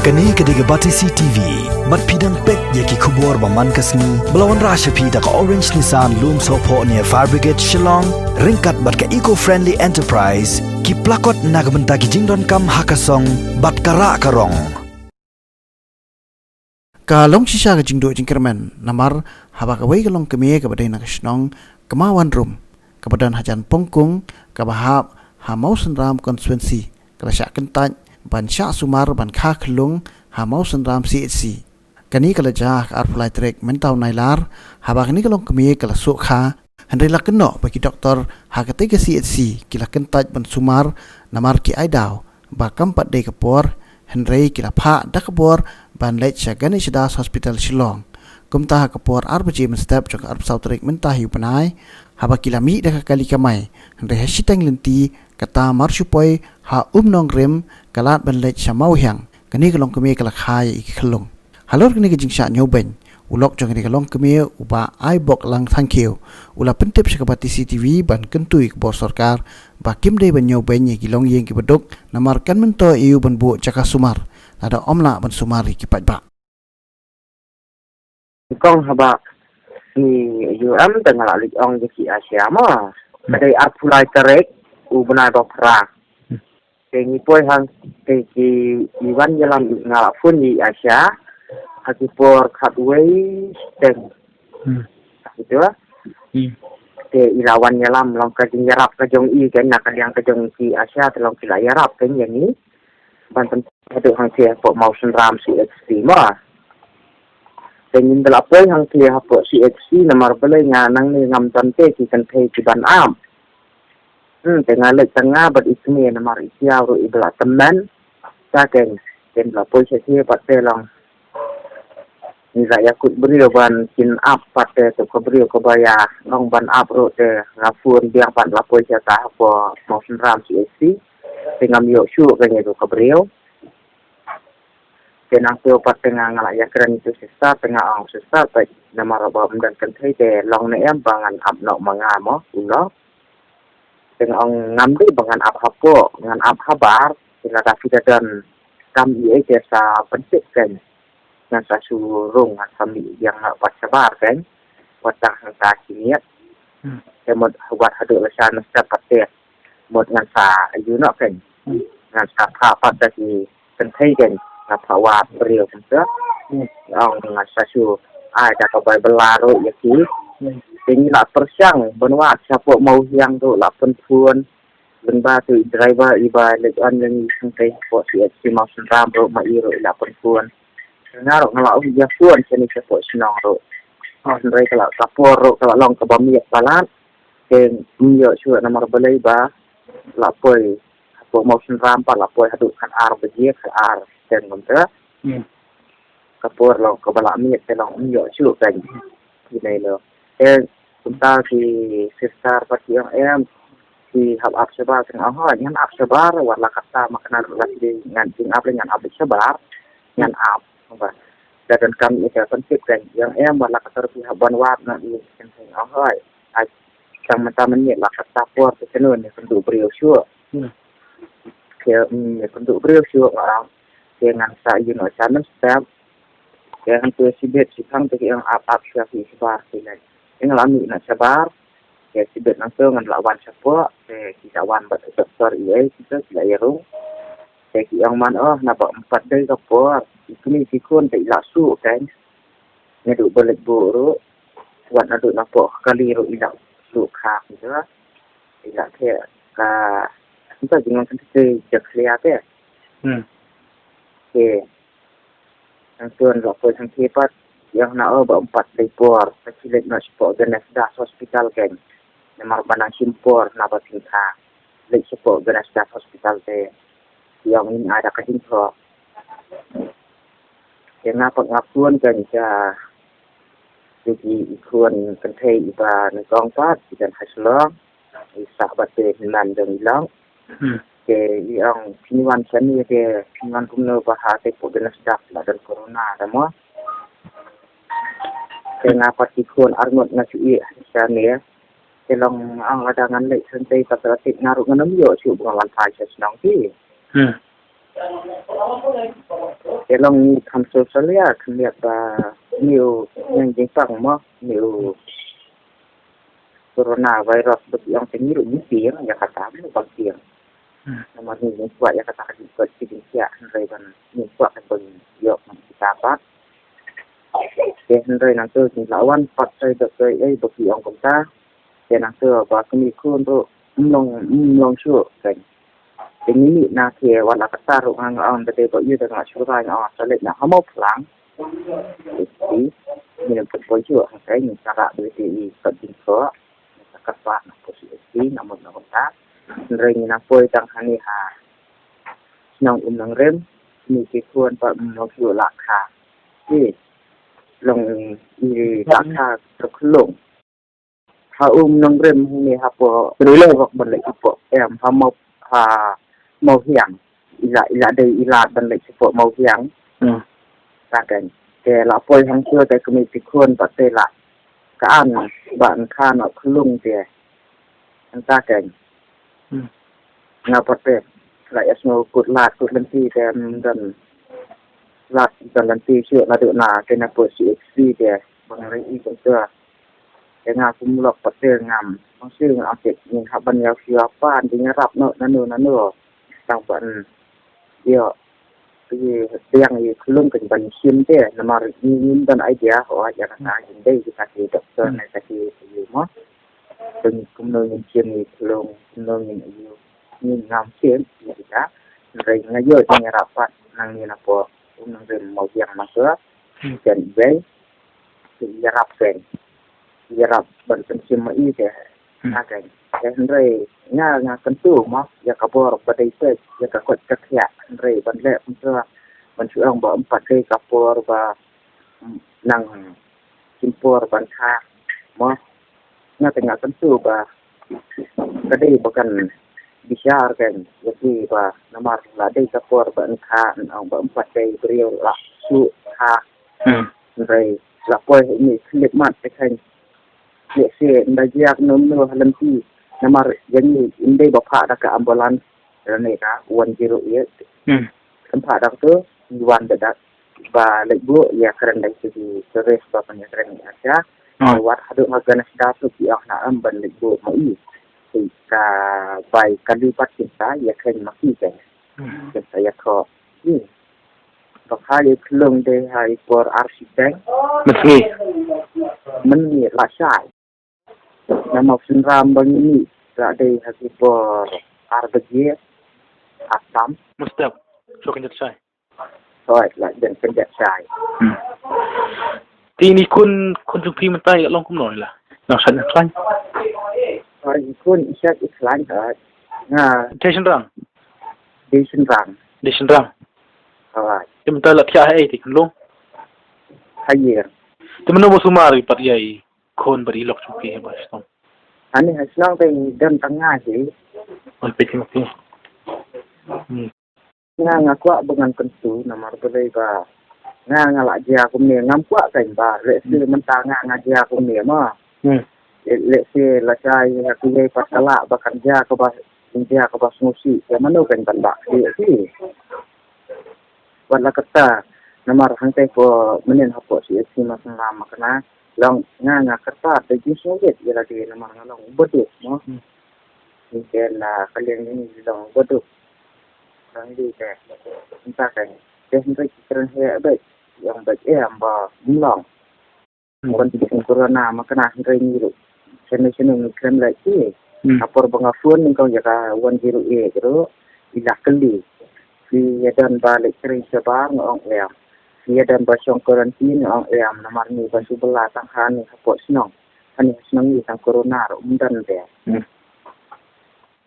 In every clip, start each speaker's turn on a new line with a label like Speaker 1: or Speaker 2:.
Speaker 1: Kani kediga Batisi TV, mat pidang pek yaki kubur baman kasni, belawan rasha pida ka Orange Nissan Loom Sopo near Fire Brigade Shillong, ringkat bat ka eco-friendly enterprise, ki plakot nagbenta ki jingdon kam hakasong, bat kara karong.
Speaker 2: Kalong sisa ka jingdo jingkermen, namar haba kawai kalong kemie kabadai nakasnong, kemawan rum, kabadan hajan pongkung, kabahap, hamau senram konsuensi, kalasyak kentaj, ban syak sumar ban kha khlung hamau senram CHC kani kala jak ar flight track mentau nailar haba kani kalong kemi kala sukha handai la keno bagi doktor ha ketiga CHC kila kentaj ban sumar namar ki aidau ba kampat dei kapor handai kila pha dakabor ban lech gani sidas hospital Shillong kumta kapor RBG men step jok ar south track mentah yu panai haba kila mi dak kali kamai handai hasitang lenti kata marsupoi ha umnong rem kalat ban lech samau hyang kani kalong kemi kala khai ikhlong halor kani jingsha nyoben ulok jong kani kalong kemi uba ai bok lang thankeu ula pentep sakabati CCTV ban kentui ke bor sarkar ba kimde ban nyoben ye kilong yeng ki bedok namar kan mento eu ban bu caka sumar ada omla ban sumari ki pajba
Speaker 3: kong haba ni UM tengah lik ong ki Asia ma kadai apulai terek u benar dokra kengi poi hang ke iwan jalan ngala pun di Asia haki por khatway steng gitu lah ke ilawan nyalam long ka jinjarap ka jong i kan nak yang ka jong ki Asia telong ki layarap kan yang ni banten hadu hang sia po mau senram si extrema tengin delapoi hang ki hapo si exi namar belai nganang ni ngam tante ki kan thei ki ban am tengah lek tengah berismi namar isiau ru ibla teman sakeng den la polisi patte long ni saya kut beriu ban kin up patte to ko beriu ko baya long ban up ru te ngafun biang pan la polisi ta po mau senram si tengah yo syu kan itu ko beriu tenang tu patte ngala ya keren itu sisa tengah ang sisa pa namar ba dan kan thei te long ne em bangan up no mangamo ulo dengan ngambil dengan apa dengan apa bar sila kita dan kami jasa penting kan dengan sasurung kami yang buat sebar kan buat tangsa kiniat semut buat hadu lesan dapat teh buat dengan sa you know kan dengan sa apa tadi penting kan apa wat beriau juga dengan sasu ada kabar belaru ya ki ini lah persiang benua siapa mau yang tu lah penpuan benba tu driver iba lekan yang sampai pos si mau senram ro mai ro lah penpuan ngaro ngalo dia puan sini siapa senang ro senrai kalau kapor ro kalau long ke bami balat ken mio su nomor balai ba lapoi apa mau senram pa lapoi hadu kan ar beje ke ar ken monta kapor long ke balak mi te long mio su kan ini lo chúng ta thì sesar pati yang em thì học ap sebar dengan apa dengan ap sebar wala kata makanan lagi dengan ap dengan ap sebar dengan ap dan kami itu konsep kan yang em wala kata di haban wat na ini dengan apa sang mata menit la kata por kesenun untuk beriau syur ke untuk beriau syur orang dengan sa you know channel step yang tu sibet sikang tu yang ap syari sebar ini yang lami nak sabar ya sibet nangso ngan lawan siapa kita wan bat doktor kita tidak yarung yang mana nak empat day kapor itu ni sikun tak lasu kan ngadu balik buru buat nadu napok kali ru ilak su khak gitu ilak ke ka kita jangan sendiri jak lihat ya yang tuan lapor yang cepat yang nak empat report kecil nak support ganas das hospital kan namar banang simpor nak tingkah lek support ganas das hospital te yang ini ada kecintro yang nak ngapuan kan ja jadi ikon kentai iba negong pat dan hasilong isa bate nan dan ilang ke yang pinuan sani ke pinuan kumno bahate po ganas das dan corona semua kenapa tikun arngot ngasui sana kelong ang adangan lek santai patratik ngaruh nganam yo su bungawan pajas nang ti Để lòng tham số số liệu khẩn liệt và nhiều nhân chính phẳng mà nhiều coronavirus bagi yang sendiri ini tiếng ya kata itu bang tiếng nama ini buat ya kata itu buat Indonesia reban ini buat bang yok kita apa để nanti chúng lawan phát sai được cái ấy bagi yang kita để nanti apa kami untuk long sure kan ini nak ke wala kata orang orang tadi buat itu dengan syukur orang selek nak hamau pulang jadi ini pun boleh cái những cara dari penting so kasar na positif namun nakota ring na poy tang hani ha nang nang rem ni ke kuan pa mo su la kha ni long ni la kha truk long ha nang rem ni ha po roi lo bak ban le po em ha mo hiang ila dei ila ban le po mo hiang ta kan ke la poy hang chưa te kumi ti kuan pa te la kan bạn khan ở lung thì anh ta cảnh nào bật về lại snow cột lạt cột lần thì em dần lạt dần lần thì chuyện là được là cái nào bớt sĩ thì bằng cái ý cũng chưa cái nào cũng lọc bật về ngầm bằng xương ở việc nhìn học ban nhau khi học ban thì nhà rap nợ nó nửa trong vận điều cái yang gì lung cảnh bằng xiêm thế là mà nhìn dan idea họ giờ là những đây thì cái doctor này cái gì mất từng cũng nơi nhìn xiêm gì lung nơi nhìn ngắm xiêm vậy đó rồi ngay giờ thì nhà rapat năng như là po cũng năng về màu vàng mà sữa chân giấy thì nhà rap bằng chân xiêm mà y thế cái rồi nga kan tu mo ya kapor badai pe ya ka kot ka khya re ban le ban chu ang ba empat ke kapor ba nang simpor ban kha mo nga tengah kan tu ba badai bakan bisyar kan jadi ba namar la dai kapor ban kha ang ba empat ke brio la su kha re la poi ni klip mat pe khan ye se ndajiak nom no halam ti namar yang ini bapak ada ke ambulans dan mereka 108 tempat dokter iwan dedak ba lebu ya keren dari segi service bapaknya keren aja wat haduk maganas datu di akhna amban lebu mai ka bai kalipat kita ya keren maki kan saya kho ni bapak dia kelung de hai por arsitek meni la sai nama senram bang ini tak ada hati por arbegi asam
Speaker 4: Mustap so kan sai
Speaker 3: rồi lại dần phân giải sai
Speaker 4: ti ni kun chung pi man tai long kum noi la nang san klan
Speaker 3: rồi kun isyak iklan ha nga
Speaker 4: station rang
Speaker 3: đi sinh rang rồi
Speaker 4: tim ta la thya hai ti kan long
Speaker 3: hay gì
Speaker 4: tim no musumari pat yai kon bari lok chung pi ba stom
Speaker 3: anh ấy nói về đơn tăng nga gì
Speaker 4: on pe tim pi
Speaker 3: nga kwa dengan kentu nomor boleh ba nga la dia kum ne ngam kwa kan ba le si menta nga dia kum ne ma le si la chai ya ku ye patala ba kan dia ko ba smusi ya mano kan ba si wala kata nomor hang te ko menen hapo si mas ngam kana long nga kata te ji soget ya la di nomor long boduk mo ni la kalian ini long boduk đang đi kè chúng ta cần cái keren hệ bệnh yang bệnh em và đúng lòng còn tình corona mà cái nào không gây nhiều channel keren lại chứ apor pengakuan yang kau jaga 108 itu tidak keli dia dan balik kering sebar ngong em dia dan basong karantin ngong em nomor ni basu belah tanghan ni apor senang ni tang corona umdan deh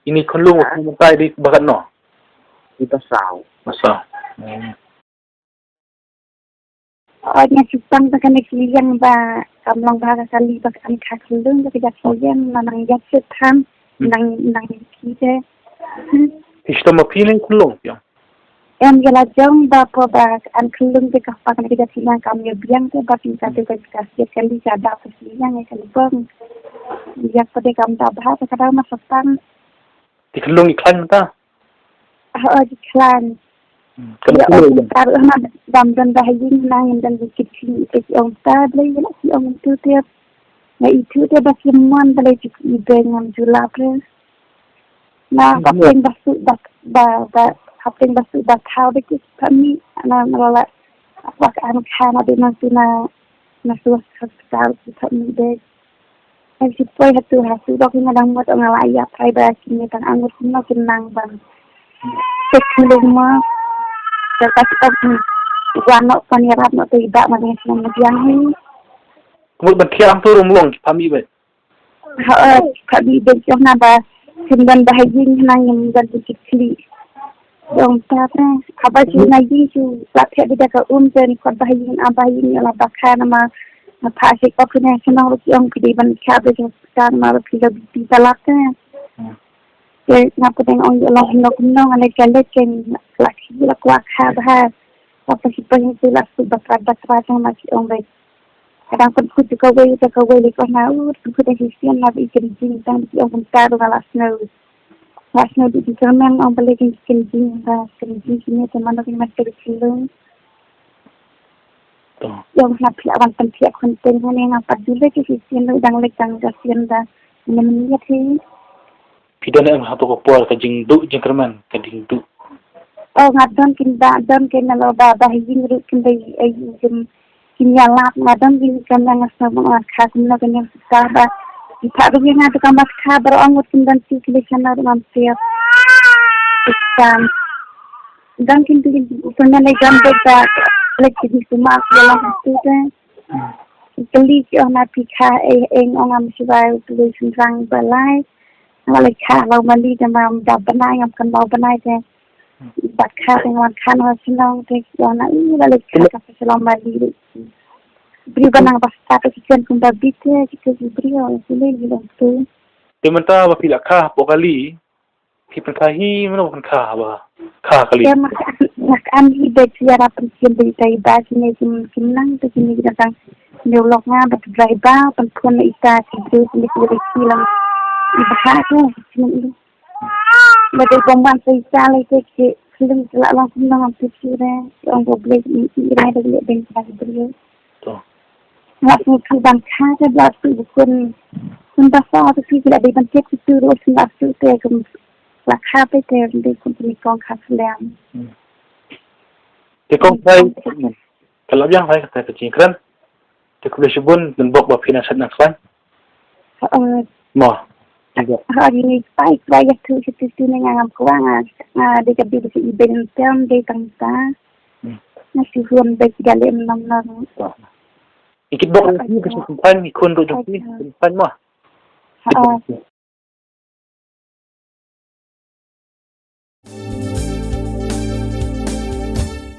Speaker 4: ini kon lu mun tai di bakan no
Speaker 3: kita sao
Speaker 4: masa
Speaker 5: nya cupang ta kan kliang ba kamlong ba ka kali ba kan kha klung ba ka kliang nang yak se tham nang ki de
Speaker 4: isto ma pilin kon long ya
Speaker 5: em gala jong ba po ba an klung de ka pa kan ka kliang kam ye biang te ba pin ka te ka se kali ka da ka kliang e kan bang yak pa de kam ta ba ka da ma sapang
Speaker 4: di kon long iklan ta
Speaker 5: di klan
Speaker 4: Kan
Speaker 5: Ya
Speaker 4: kulo
Speaker 5: orang taruh nak dan bahayin nang dan dikit sini orang taruh lagi si orang tu tiap. Nah itu dia bagi mon boleh juga dengan julap re. Nah apa yang basuk apa yang basuk tahu dikit kami na nolak apa kan ada nanti na suah hospital kami deh. Tapi supaya hasil dok ini kadang buat orang layak private ini dan anggur semua senang bang. Sebelum serta kita wanok panirap nak tidak macam semua yang ini.
Speaker 4: Kemud bentiang tu rumlong pami bet.
Speaker 5: Kami benci naba sembilan bahagian nang dan dikit. Dong tata apa sih lagi tu lapet dia ke dan kot bahagian abahin yang bakar nama apa sih kau kena kenal yang kediban kabe kan malu pilih bisa lapet. Jadi ngapa tengok Allah nak menang ada galet yang laki kuat habah apa sih pengen tu lah tu bakar macam orang baik. Kadang pun aku juga lekor na aku dah hisian nak ikan jin dan orang taruh alas no di determine orang boleh ikan jin sini teman orang masih kecil. Yang nak pelawan penting konten yang apa dulu ke hisian dan lekang kasian dah menemani sih.
Speaker 4: Pidana em hatu ko por ka jingdu jingkerman ka dingdu.
Speaker 5: Oh ngadon kena lo bahayin ruk kendai ayam kinyalap ngadon gini kan yang sama khas na kanya sahaba itaru yang ada kamar kabar angut kindan si kilisan na mampir islam dan kintu punya legam beda lagi di semua yang itu kan kali orang pika orang mesti tulis tentang balai kalau kalau mandi dengan dapat yang kan mau benai deh bakar dengan kan harus senang deh orang ini lalu kita selama mandi beri banang pasal kita kumba bite kita beri orang sini bilang tu.
Speaker 4: Dementa ba pila ka pokali ki perkahi mana bukan ka ba ka kali.
Speaker 5: Ya mak ambil bicara penting berita ibadah ini kimnang tu kini kita tang neolognya berdraiba penpun ita tidur di film ibadah tu sini. Betul pembuat cerita lagi ke film selalu kumnang ambil orang boleh ini ada lebih banyak beliau. Waktu tu bangsa je berlaku bukan bahasa tu tidak dibentuk itu terus langsung tu yang lakah betul di company kong khaslam.
Speaker 4: Tekong sai kalau yang saya kata kecil keren. Tekong sebun dan bok ba finansial naksan. Mo.
Speaker 5: Hari ni baik baik tu dengan kuangan di kebi di event film di tangsa. Nasi huan baik dalam enam.
Speaker 4: Ikut bok ni ke simpan ikon do jumpi simpan mah.